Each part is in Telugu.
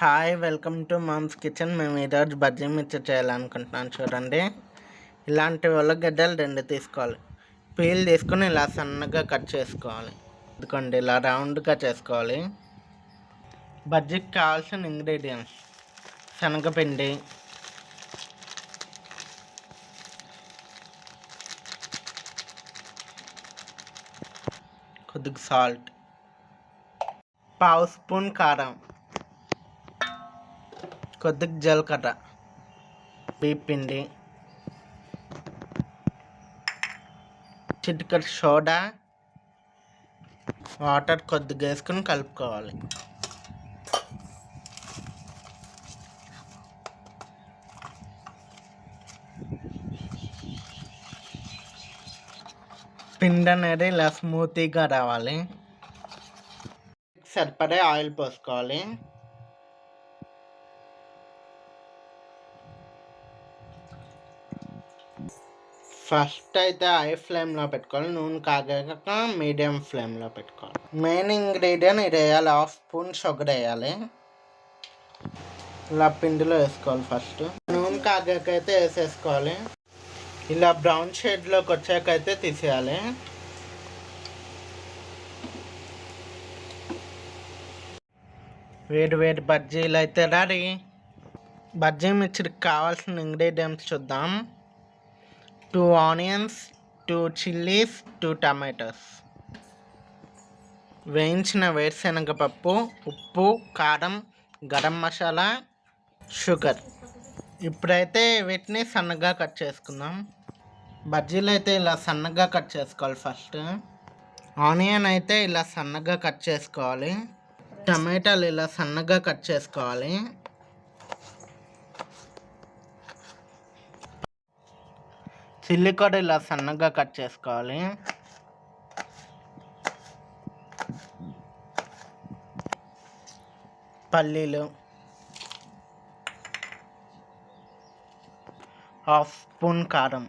Hi welcome to mom's kitchen. మేము ఈరోజు బజ్జీ మిర్చి చేయాలనుకుంటున్నాను. చూడండి, ఇలాంటి ఉల్లగడ్డలు 2 తీసుకోవాలి. పీల్ తీసుకుని ఇలా సన్నగా కట్ చేసుకోవాలి. ఎందుకండి ఇలా రౌండ్గా చేసుకోవాలి. బజ్జీకి కావాల్సిన ఇంగ్రీడియంట్స్: శనగపిండి, కొద్దిగా సాల్ట్, పావు స్పూన్ కారం, కొద్దిగా జీలకర్ర, పిండి, చిటికెడు సోడా, వాటర్ కొద్దిగా వేసుకుని కలుపుకోవాలి. పిండి అనేది ఇలా స్మూతీగా రావాలి. సరిపడే ఆయిల్ పోసుకోవాలి. ఫస్ట్ అయితే హై ఫ్లేమ్లో పెట్టుకోవాలి. నూనె కాగాక మీడియం ఫ్లేమ్లో పెట్టుకోవాలి. మెయిన్ ఇంగ్రీడియంట్ ఇది వేయాలి. 1/2 స్పూన్ షుగర్ వేయాలి. ఇలా పిండిలో వేసుకోవాలి. ఫస్ట్ నూనె కాగాకైతే వేసేసుకోవాలి. ఇలా బ్రౌన్ షేడ్లోకి వచ్చాకైతే తీసేయాలి. వేడి వేడి బజ్జీలు అయితే రెడీ. బజ్జీ మిర్చికి కావాల్సిన ఇంగ్రీడియంట్స్ చూద్దాం. 2 ఆనియన్స్, 2 చిల్లీస్, 2 టమాటోస్, వేయించిన వేరుశనగపప్పు, ఉప్పు, కారం, గరం మసాలా, షుగర్. ఇప్పుడైతే వీటిని సన్నగా కట్ చేసుకుందాం. బజ్జీలు అయితే ఇలా సన్నగా కట్ చేసుకోవాలి. ఫస్ట్ ఆనియన్ అయితే ఇలా సన్నగా కట్ చేసుకోవాలి. టమాటాలు ఇలా సన్నగా కట్ చేసుకోవాలి. చిల్లీ కూడా ఇలా సన్నగా కట్ చేసుకోవాలి. పల్లీలు, 1/2 స్పూన్ కారం,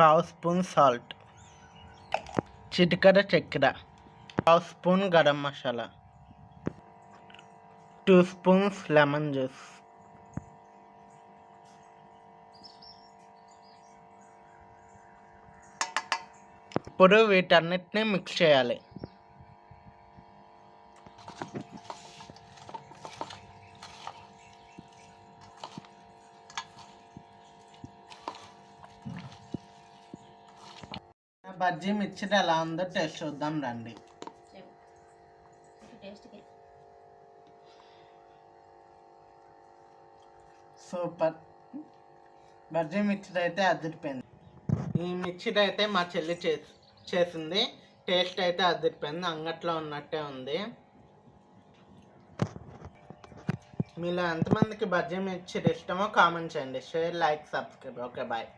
పావు స్పూన్ సాల్ట్, చిటికెడు చక్కెర, 1/2 spoon garam masala, 2 spoons lemon juice. ఇప్పుడు వీటన్నిటిని మిక్స్ చేయాలి. బజ్జీ మిర్చి ఎలా ఉందో టేస్ట్ చూద్దాం రండి. సూపర్. బజ్జీ మిర్చి అయితే అదిరిపోయింది. ఈ మిర్చి అయితే మా చెల్లి చేసింది. టేస్ట్ అయితే అదిరిపోయింది. అంగట్లో ఉన్నట్టే ఉంది. మీలో ఎంతమందికి బజ్జీ మిర్చి ఇష్టమో కామెంట్ చేయండి. Share, like, subscribe. Okay, bye.